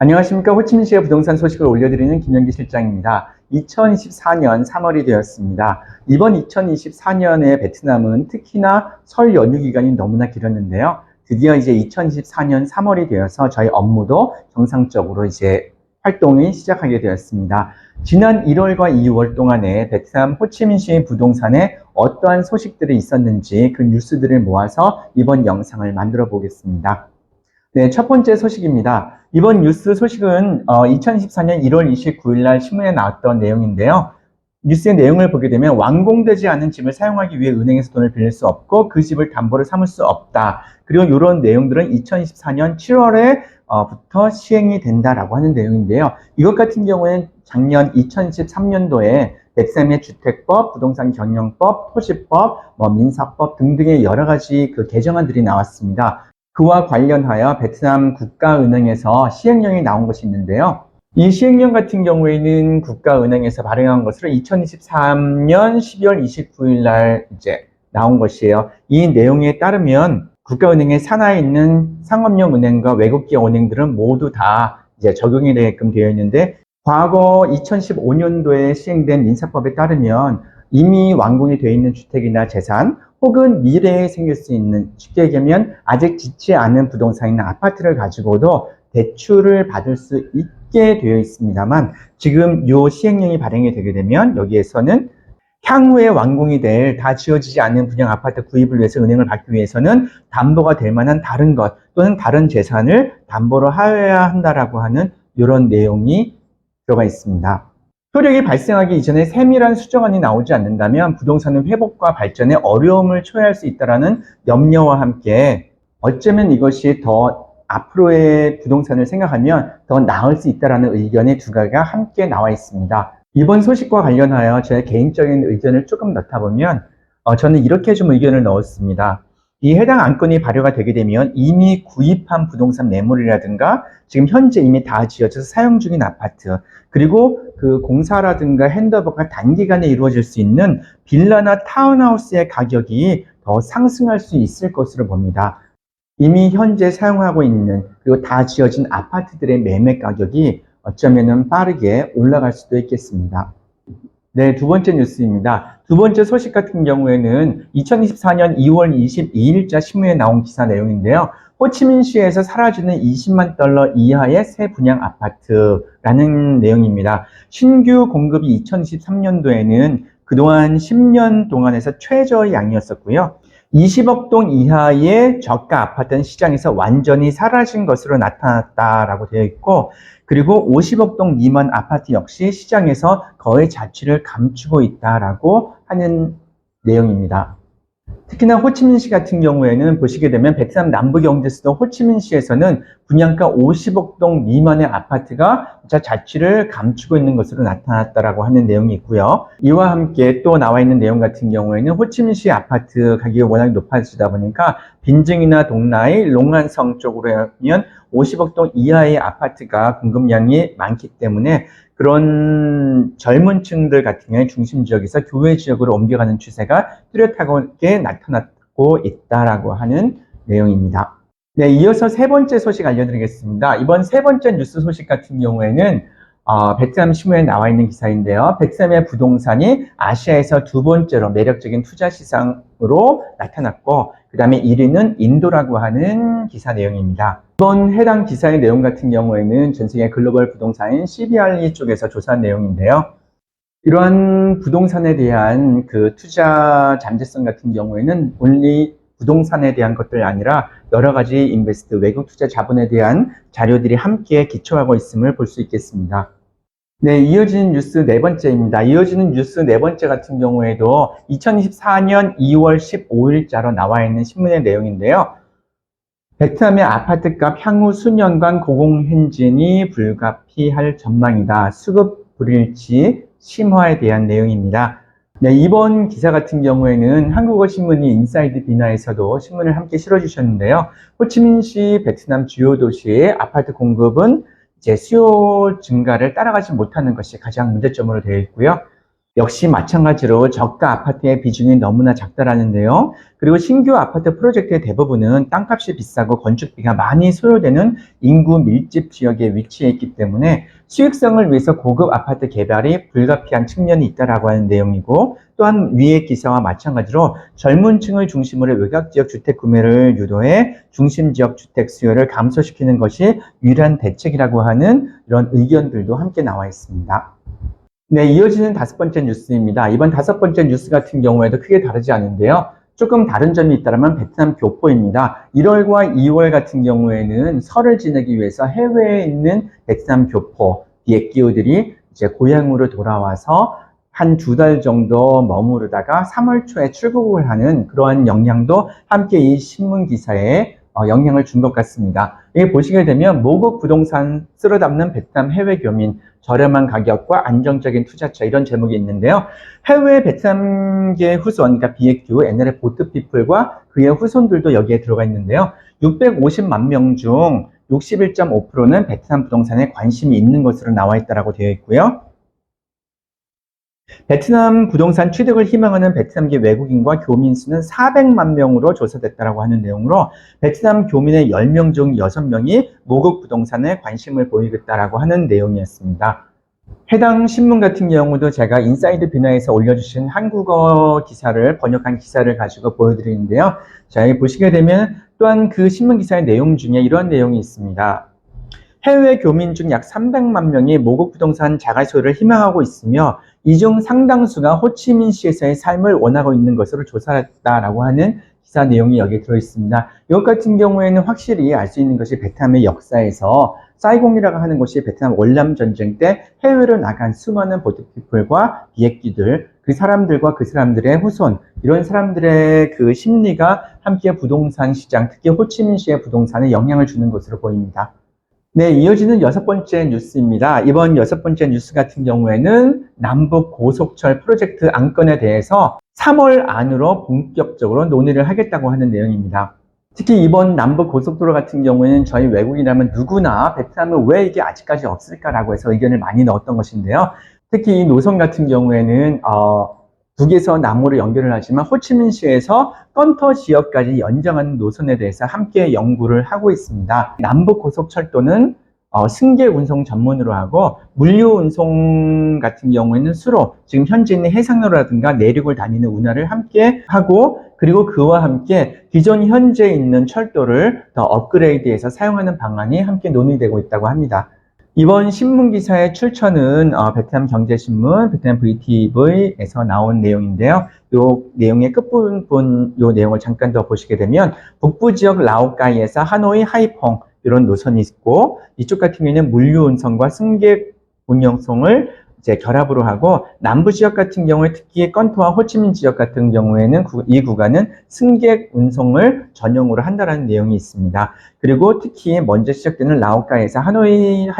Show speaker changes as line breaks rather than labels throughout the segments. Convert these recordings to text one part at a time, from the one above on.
안녕하십니까. 호치민시의 부동산 소식을 올려드리는 김영기 실장입니다. 2024년 3월이 되었습니다. 이번 2024년에 베트남은 특히나 설 연휴 기간이 너무나 길었는데요. 드디어 이제 2024년 3월이 되어서 저희 업무도 정상적으로 이제 활동이 시작하게 되었습니다. 지난 1월과 2월 동안에 베트남 호치민시 부동산에 어떠한 소식들이 있었는지 그 뉴스들을 모아서 이번 영상을 만들어 보겠습니다. 네, 첫 번째 소식입니다. 이번 뉴스 소식은 2024년 1월 29일 날 신문에 나왔던 내용인데요. 뉴스의 내용을 보게 되면 완공되지 않은 집을 사용하기 위해 은행에서 돈을 빌릴 수 없고 그 집을 담보로 삼을 수 없다. 그리고 이런 내용들은 2024년 7월에 부터 시행이 된다라고 하는 내용인데요. 이것 같은 경우에는 작년 2023년도에 베트남의 주택법, 부동산 경영법, 토지법, 민사법 등등의 여러 가지 그 개정안들이 나왔습니다. 그와 관련하여 베트남 국가은행에서 시행령이 나온 것이 있는데요. 이 시행령 같은 경우에는 국가은행에서 발행한 것으로 2023년 12월 29일 날 이제 나온 것이에요. 이 내용에 따르면 국가은행의 산하에 있는 상업용 은행과 외국기업 은행들은 모두 다 이제 적용이 되게끔 되어 있는데, 과거 2015년도에 시행된 민사법에 따르면 이미 완공이 되어 있는 주택이나 재산 혹은 미래에 생길 수 있는, 쉽게 얘기하면 아직 짓지 않은 부동산이나 아파트를 가지고도 대출을 받을 수 있게 되어 있습니다만, 지금 이 시행령이 발행이 되게 되면 여기에서는 향후에 완공이 될 다 지어지지 않은 분양 아파트 구입을 위해서 은행을 받기 위해서는 담보가 될 만한 다른 것 또는 다른 재산을 담보로 하여야 한다라고 하는 이런 내용이 들어가 있습니다. 효력이 발생하기 이전에 세밀한 수정안이 나오지 않는다면 부동산은 회복과 발전에 어려움을 초래할 수 있다는 염려와 함께, 어쩌면 이것이 더 앞으로의 부동산을 생각하면 더 나을 수 있다는 의견의 두 가지가 함께 나와 있습니다. 이번 소식과 관련하여 제 개인적인 의견을 조금 넣다 보면 저는 이렇게 좀 의견을 넣었습니다. 이 해당 안건이 발효가 되게 되면 이미 구입한 부동산 매물이라든가 지금 현재 이미 다 지어져서 사용 중인 아파트, 그리고 그 공사라든가 핸드오버가 단기간에 이루어질 수 있는 빌라나 타운하우스의 가격이 더 상승할 수 있을 것으로 봅니다. 이미 현재 사용하고 있는 그리고 다 지어진 아파트들의 매매 가격이 어쩌면 빠르게 올라갈 수도 있겠습니다. 네, 두 번째 뉴스입니다. 두 번째 소식 같은 경우에는 2024년 2월 22일자 신문에 나온 기사 내용인데요. 호치민시에서 사라지는 20만 달러 이하의 새 분양 아파트라는 내용입니다. 신규 공급이 2023년도에는 그동안 10년 동안에서 최저양이었었고요. 20억 동 이하의 저가 아파트는 시장에서 완전히 사라진 것으로 나타났다라고 되어 있고, 그리고 50억 동 미만 아파트 역시 시장에서 거의 자취를 감추고 있다라고 하는 내용입니다. 특히나 호치민시 같은 경우에는 보시게 되면 베트남 남부경제수도 호치민시에서는 분양가 50억 동 미만의 아파트가 자취를 감추고 있는 것으로 나타났다라고 하는 내용이 있고요. 이와 함께 또 나와 있는 내용 같은 경우에는 호치민시 아파트 가격이 워낙 높아지다 보니까 빈증이나 동나이, 롱안성 쪽으로 하면 50억 동 이하의 아파트가 공급량이 많기 때문에 그런 젊은 층들 같은 경우에 중심 지역에서 교외 지역으로 옮겨가는 추세가 뚜렷하게 나타나고 있다라고 하는 내용입니다. 네, 이어서 세 번째 소식 알려드리겠습니다. 이번 세 번째 뉴스 소식 같은 경우에는 베트남 신문에 나와 있는 기사인데요. 베트남의 부동산이 아시아에서 두 번째로 매력적인 투자 시장으로 나타났고, 그 다음에 1위는 인도라고 하는 기사 내용입니다. 이번 해당 기사의 내용 같은 경우에는 전 세계 글로벌 부동산인 CBRE 쪽에서 조사한 내용인데요. 이러한 부동산에 대한 그 투자 잠재성 같은 경우에는 only 부동산에 대한 것들 아니라 여러 가지 인베스트, 외국 투자 자본에 대한 자료들이 함께 기초하고 있음을 볼 수 있겠습니다. 네, 이어지는 뉴스 네 번째입니다. 이어지는 뉴스 네 번째 같은 경우에도 2024년 2월 15일자로 나와 있는 신문의 내용인데요. 베트남의 아파트값 향후 수년간 고공행진이 불가피할 전망이다. 수급 불일치 심화에 대한 내용입니다. 네, 이번 기사 같은 경우에는 한국어 신문이 인사이드 비나에서도 신문을 함께 실어주셨는데요. 호치민시 베트남 주요 도시의 아파트 공급은 이제 수요 증가를 따라가지 못하는 것이 가장 문제점으로 되어 있고요. 역시 마찬가지로 저가 아파트의 비중이 너무나 작다라는데요. 그리고 신규 아파트 프로젝트의 대부분은 땅값이 비싸고 건축비가 많이 소요되는 인구 밀집 지역에 위치해 있기 때문에 수익성을 위해서 고급 아파트 개발이 불가피한 측면이 있다라고 하는 내용이고, 또한 위의 기사와 마찬가지로 젊은 층을 중심으로 외곽지역 주택 구매를 유도해 중심지역 주택 수요를 감소시키는 것이 유일한 대책이라고 하는 이런 의견들도 함께 나와 있습니다. 네, 이어지는 다섯 번째 뉴스입니다. 이번 다섯 번째 뉴스 같은 경우에도 크게 다르지 않은데요. 조금 다른 점이 있다면 베트남 교포입니다. 1월과 2월 같은 경우에는 설을 지내기 위해서 해외에 있는 베트남 교포, 비핵기후들이 이제 고향으로 돌아와서 한 두 달 정도 머무르다가 3월 초에 출국을 하는 그러한 영향도 함께 이 신문 기사에 영향을 준 것 같습니다. 여기 보시게 되면 모국 부동산 쓸어 담는 베트남 해외 교민, 저렴한 가격과 안정적인 투자처, 이런 제목이 있는데요. 해외 베트남계 후손, 그러니까 비핵규, 옛날에 보트피플과 그의 후손들도 여기에 들어가 있는데요. 650만 명 중 61.5%는 베트남 부동산에 관심이 있는 것으로 나와 있다고 되어 있고요. 베트남 부동산 취득을 희망하는 베트남계 외국인과 교민 수는 400만 명으로 조사됐다고 하는 내용으로 베트남 교민의 10명 중 6명이 모국 부동산에 관심을 보이겠다라고 하는 내용이었습니다. 해당 신문 같은 경우도 제가 인사이드 비나에서 올려주신 한국어 기사를 번역한 기사를 가지고 보여드리는데요. 자, 여기 보시게 되면 또한 그 신문 기사의 내용 중에 이런 내용이 있습니다. 해외 교민 중 약 300만 명이 모국 부동산 자가소유를 희망하고 있으며 이 중 상당수가 호치민시에서의 삶을 원하고 있는 것으로 조사했다라고 하는 기사 내용이 여기에 들어있습니다. 이것 같은 경우에는 확실히 알 수 있는 것이 베트남의 역사에서 사이공이라고 하는 곳이 베트남 월남 전쟁 때 해외로 나간 수많은 보트피플과 비핵기들, 그 사람들과 그 사람들의 후손, 이런 사람들의 그 심리가 함께 부동산 시장, 특히 호치민시의 부동산에 영향을 주는 것으로 보입니다. 네, 이어지는 여섯 번째 뉴스입니다. 이번 여섯 번째 뉴스 같은 경우에는 남북 고속철 프로젝트 안건에 대해서 3월 안으로 본격적으로 논의를 하겠다고 하는 내용입니다. 특히 이번 남북 고속도로 같은 경우에는 저희 외국인이라면 누구나 베트남은 왜 이게 아직까지 없을까라고 해서 의견을 많이 넣었던 것인데요. 특히 이 노선 같은 경우에는 북에서 남으로 연결을 하지만 호치민시에서 건터 지역까지 연장하는 노선에 대해서 함께 연구를 하고 있습니다. 남북고속철도는 승객 운송 전문으로 하고 물류 운송 같은 경우에는 수로, 지금 현재 있는 해상로라든가 내륙을 다니는 운하를 함께 하고, 그리고 그와 함께 기존 현재 있는 철도를 더 업그레이드해서 사용하는 방안이 함께 논의되고 있다고 합니다. 이번 신문 기사의 출처는 베트남 경제신문, 베트남 VTV에서 나온 내용인데요. 이 내용의 끝부분, 이 내용을 잠깐 더 보시게 되면 북부 지역 라오카이에서 하노이, 하이퐁 이런 노선이 있고, 이쪽 같은 경우에는 물류 운송과 승객 운영송을 이제 결합으로 하고, 남부 지역 같은 경우에 특히 건토와 호치민 지역 같은 경우에는 이 구간은 승객 운송을 전용으로 한다는 내용이 있습니다. 그리고 특히 먼저 시작되는 라오카이에서 하노이,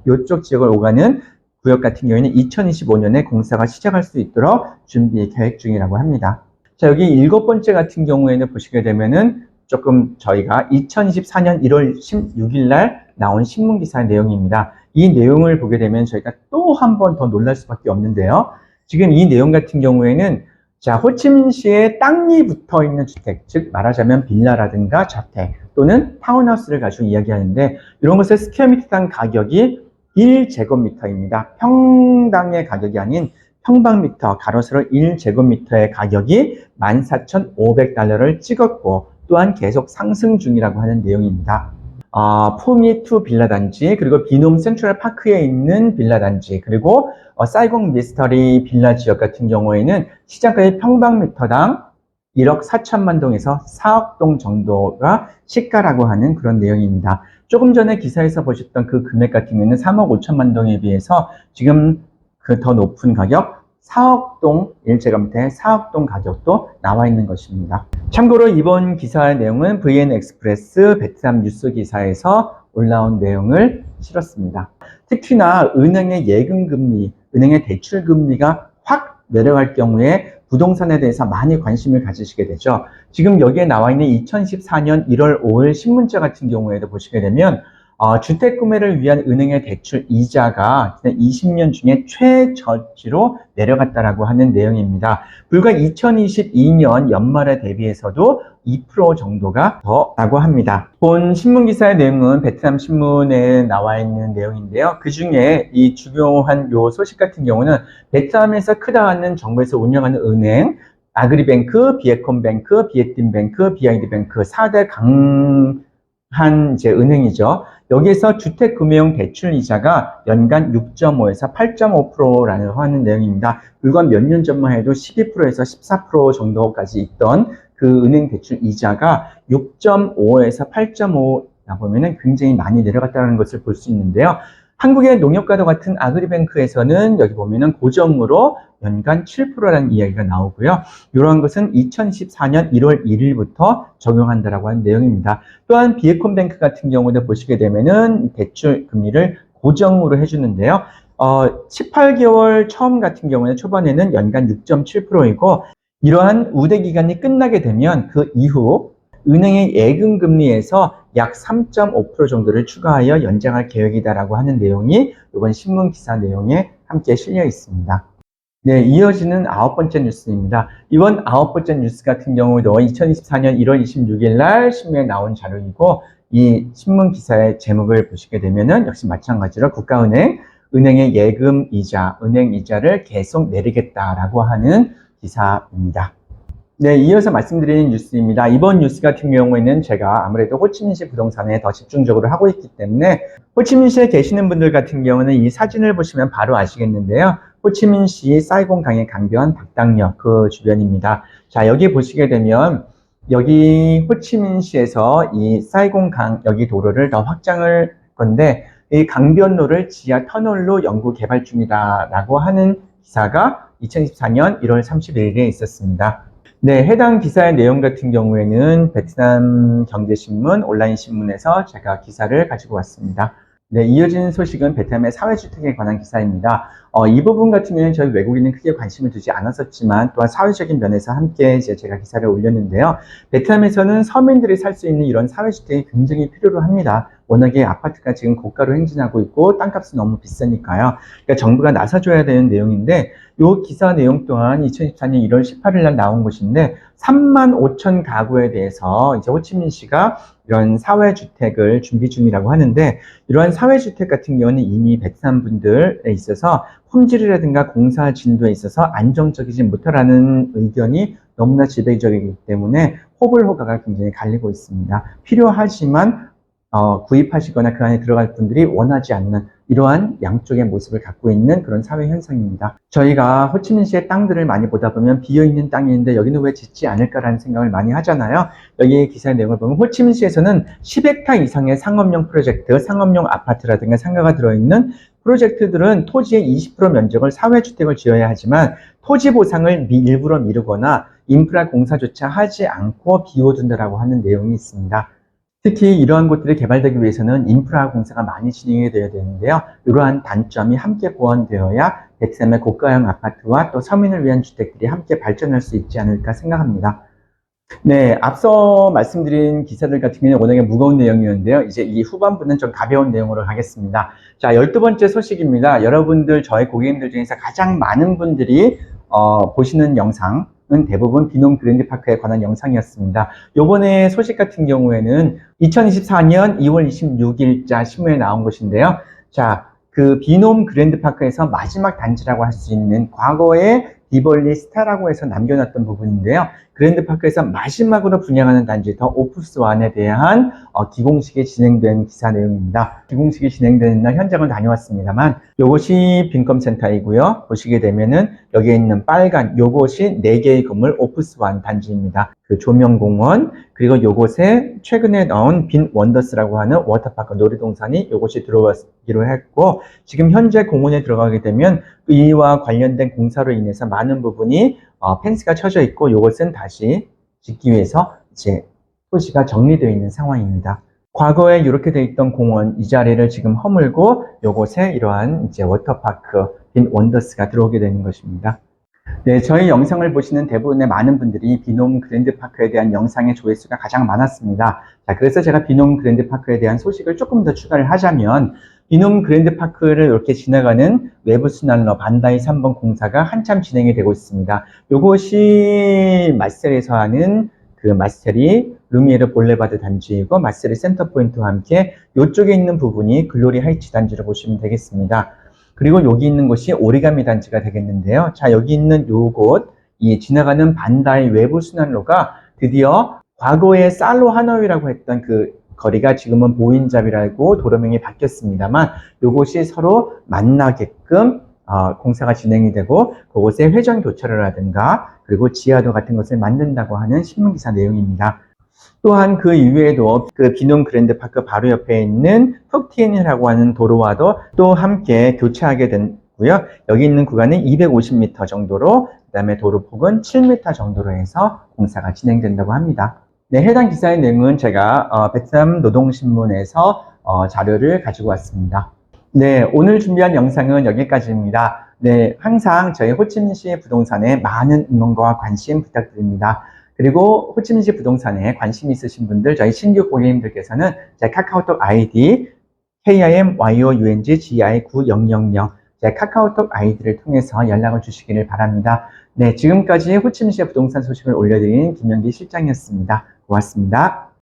이쪽 지역을 오가는 구역 같은 경우에는 2025년에 공사가 시작할 수 있도록 준비 계획 중이라고 합니다. 자, 여기 일곱 번째 같은 경우에는 보시게 되면은 조금 저희가 2024년 1월 16일 날 나온 신문 기사의 내용입니다. 이 내용을 보게 되면 저희가 또 한 번 더 놀랄 수밖에 없는데요. 지금 이 내용 같은 경우에는 자, 호치민시에 땅이 붙어 있는 주택, 즉 말하자면 빌라라든가 자택 또는 타운하우스를 가지고 이야기하는데, 이런 것의 스퀘어미터당 가격이 1제곱미터입니다. 평당의 가격이 아닌 평방미터, 가로세로 1제곱미터의 가격이 14,500달러를 찍었고, 또한 계속 상승 중이라고 하는 내용입니다. 푸미2 빌라 단지, 그리고 비놈 센트럴 파크에 있는 빌라 단지, 그리고 사이공 미스터리 빌라 지역 같은 경우에는 시장가의 평방미터당 1억 4천만 동에서 4억 동 정도가 시가라고 하는 그런 내용입니다. 조금 전에 기사에서 보셨던 그 금액 같은 경우에는 3억 5천만 동에 비해서 지금 그 더 높은 가격 4억 동 1제곱미터에 4억 동 가격도 나와 있는 것입니다. 참고로 이번 기사의 내용은 VN 익스프레스 베트남 뉴스 기사에서 올라온 내용을 실었습니다. 특히나 은행의 예금금리, 은행의 대출금리가 확 내려갈 경우에 부동산에 대해서 많이 관심을 가지시게 되죠. 지금 여기에 나와 있는 2014년 1월 5일 신문자 같은 경우에도 보시게 되면 주택 구매를 위한 은행의 대출 이자가 지난 20년 중에 최저치로 내려갔다라고 하는 내용입니다. 불과 2022년 연말에 대비해서도 2% 정도가 더라고 합니다. 본 신문 기사의 내용은 베트남 신문에 나와 있는 내용인데요. 그 중에 이 중요한 요 소식 같은 경우는 베트남에서 크다 하는 정부에서 운영하는 은행, 아그리뱅크, 비에콤뱅크, 비에틴뱅크, 비아이드뱅크 4대 강한 이제 은행이죠. 여기에서 주택금융 대출 이자가 연간 6.5에서 8.5%라는 하는 내용입니다. 불과 몇 년 전만 해도 12%에서 14% 정도까지 있던 그 은행 대출 이자가 6.5에서 8.5라 보면은 굉장히 많이 내려갔다는 것을 볼 수 있는데요. 한국의 농협과도 같은 아그리뱅크에서는 여기 보면은 고정으로 연간 7%라는 이야기가 나오고요. 이러한 것은 2014년 1월 1일부터 적용한다라고 하는 내용입니다. 또한 비에콤뱅크 같은 경우도 보시게 되면은 대출 금리를 고정으로 해주는데요. 18개월 처음 같은 경우는 초반에는 연간 6.7%이고 이러한 우대 기간이 끝나게 되면 그 이후 은행의 예금 금리에서 약 3.5% 정도를 추가하여 연장할 계획이다라고 하는 내용이 이번 신문 기사 내용에 함께 실려 있습니다. 네, 이어지는 9번째 뉴스입니다. 이번 9번째 뉴스 같은 경우도 2024년 1월 26일 날 신문에 나온 자료이고 이 신문 기사의 제목을 보시게 되면은 역시 마찬가지로 국가은행, 은행의 예금 이자, 은행 이자를 계속 내리겠다라고 하는 기사입니다. 네, 이어서 말씀드리는 뉴스입니다. 이번 뉴스 같은 경우에는 제가 아무래도 호치민시 부동산에 더 집중적으로 하고 있기 때문에 호치민시에 계시는 분들 같은 경우는 이 사진을 보시면 바로 아시겠는데요. 호치민시 사이공 강의 강변 박당역 그 주변입니다. 자, 여기 보시게 되면 여기 호치민시에서 이 사이공 강 여기 도로를 더 확장을 할 건데 이 강변로를 지하 터널로 연구 개발 중이다라고 하는 기사가 2024년 1월 31일에 있었습니다. 네, 해당 기사의 내용 같은 경우에는 베트남 경제신문, 온라인 신문에서 제가 기사를 가지고 왔습니다. 네, 이어지는 소식은 베트남의 사회주택에 관한 기사입니다. 이 부분 같은 경우는 저희 외국인은 크게 관심을 두지 않았었지만 또한 사회적인 면에서 함께 제가 기사를 올렸는데요. 베트남에서는 서민들이 살 수 있는 이런 사회주택이 굉장히 필요로 합니다. 워낙에 아파트가 지금 고가로 행진하고 있고 땅값이 너무 비싸니까요. 그러니까 정부가 나서줘야 되는 내용인데 이 기사 내용 또한 2024년 1월 18일 날 나온 것인데 3만 5천 가구에 대해서 이제 호치민시가 이런 사회주택을 준비 중이라고 하는데 이러한 사회주택 같은 경우는 이미 베트남 분들에 있어서 품질이라든가 공사 진도에 있어서 안정적이지 못하라는 의견이 너무나 지배적이기 때문에 호불호가 굉장히 갈리고 있습니다. 필요하지만 구입하시거나 그 안에 들어갈 분들이 원하지 않는 이러한 양쪽의 모습을 갖고 있는 그런 사회 현상입니다. 저희가 호치민시의 땅들을 많이 보다 보면 비어있는 땅이 있는데 여기는 왜 짓지 않을까라는 생각을 많이 하잖아요. 여기 기사의 내용을 보면 호치민시에서는 10헥타 이상의 상업용 프로젝트, 상업용 아파트라든가 상가가 들어있는 프로젝트들은 토지의 20% 면적을 사회주택을 지어야 하지만 토지 보상을 일부러 미루거나 인프라 공사조차 하지 않고 비워둔다라고 하는 내용이 있습니다. 특히 이러한 곳들이 개발되기 위해서는 인프라 공사가 많이 진행이 되어야 되는데요. 이러한 단점이 함께 보완되어야 베트남의 고가형 아파트와 또 서민을 위한 주택들이 함께 발전할 수 있지 않을까 생각합니다. 네, 앞서 말씀드린 기사들 같은 경우는 워낙에 무거운 내용이었는데요. 이제 이 후반부는 좀 가벼운 내용으로 가겠습니다. 자, 12번째 소식입니다. 여러분들, 저희 고객님들 중에서 가장 많은 분들이 보시는 영상은 대부분 비놈 그랜드파크에 관한 영상이었습니다. 요번에 소식 같은 경우에는 2024년 2월 26일자 신문에 나온 것인데요. 자, 그 비놈 그랜드파크에서 마지막 단지라고 할 수 있는 과거에 디벌리 스타라고 해서 남겨놨던 부분인데요. 그랜드파크에서 마지막으로 분양하는 단지 더 오프스완에 대한 기공식이 진행된 기사 내용입니다. 기공식이 진행되는 날 현장을 다녀왔습니다만 요것이 빈컴센터이고요. 보시게 되면은 여기에 있는 빨간 요것이 4개의 건물 오프스완 단지입니다. 그 조명공원 그리고 요곳에 최근에 나온 빈 원더스라고 하는 워터파크 놀이동산이 요것이 들어가기로 했고 지금 현재 공원에 들어가게 되면 이와 관련된 공사로 인해서 많은 부분이 펜스가 쳐져 있고 이것은 다시 짓기 위해서 이제 토지가 정리되어 있는 상황입니다. 과거에 이렇게 되어 있던 공원 이 자리를 지금 허물고 이곳에 이러한 이제 워터파크 빈 원더스가 들어오게 되는 것입니다. 네, 저희 영상을 보시는 대부분의 많은 분들이 비놈 그랜드파크에 대한 영상의 조회수가 가장 많았습니다. 자, 그래서 제가 비놈 그랜드파크에 대한 소식을 조금 더 추가를 하자면, 비놈 그랜드파크를 이렇게 지나가는 외부 순환로 반다이 3번 공사가 한참 진행이 되고 있습니다. 요것이 마셀에서 하는 그 마셀이 루미에르 볼레바드 단지이고, 마셀의 센터 포인트와 함께 이쪽에 있는 부분이 글로리 하이츠 단지로 보시면 되겠습니다. 그리고 여기 있는 곳이 오리가미 단지가 되겠는데요. 자, 여기 있는 요곳, 이 지나가는 반다이 외부 순환로가 드디어 과거에 살로 하노이라고 했던 그 거리가 지금은 보인잡이라고 도로명이 바뀌었습니다만, 요곳이 서로 만나게끔 공사가 진행이 되고, 그곳에 회전 교차를 하든가, 그리고 지하도 같은 것을 만든다고 하는 신문기사 내용입니다. 또한 그 이외에도 그 비놈 그랜드파크 바로 옆에 있는 흑티엔이라고 하는 도로와도 또 함께 교체하게 되고요. 여기 있는 구간은 250m 정도로, 그 다음에 도로 폭은 7m 정도로 해서 공사가 진행된다고 합니다. 네, 해당 기사의 내용은 제가 베트남 노동신문에서 자료를 가지고 왔습니다. 네, 오늘 준비한 영상은 여기까지입니다. 네, 항상 저희 호치민시 부동산에 많은 응원과 관심 부탁드립니다. 그리고 호치민시 부동산에 관심 있으신 분들, 저희 신규 고객님들께서는 제 카카오톡 아이디 KIMYOUNGGI9000 제 카카오톡 아이디를 통해서 연락을 주시기를 바랍니다. 네, 지금까지 호치민시의 부동산 소식을 올려드린 김영기 실장이었습니다. 고맙습니다.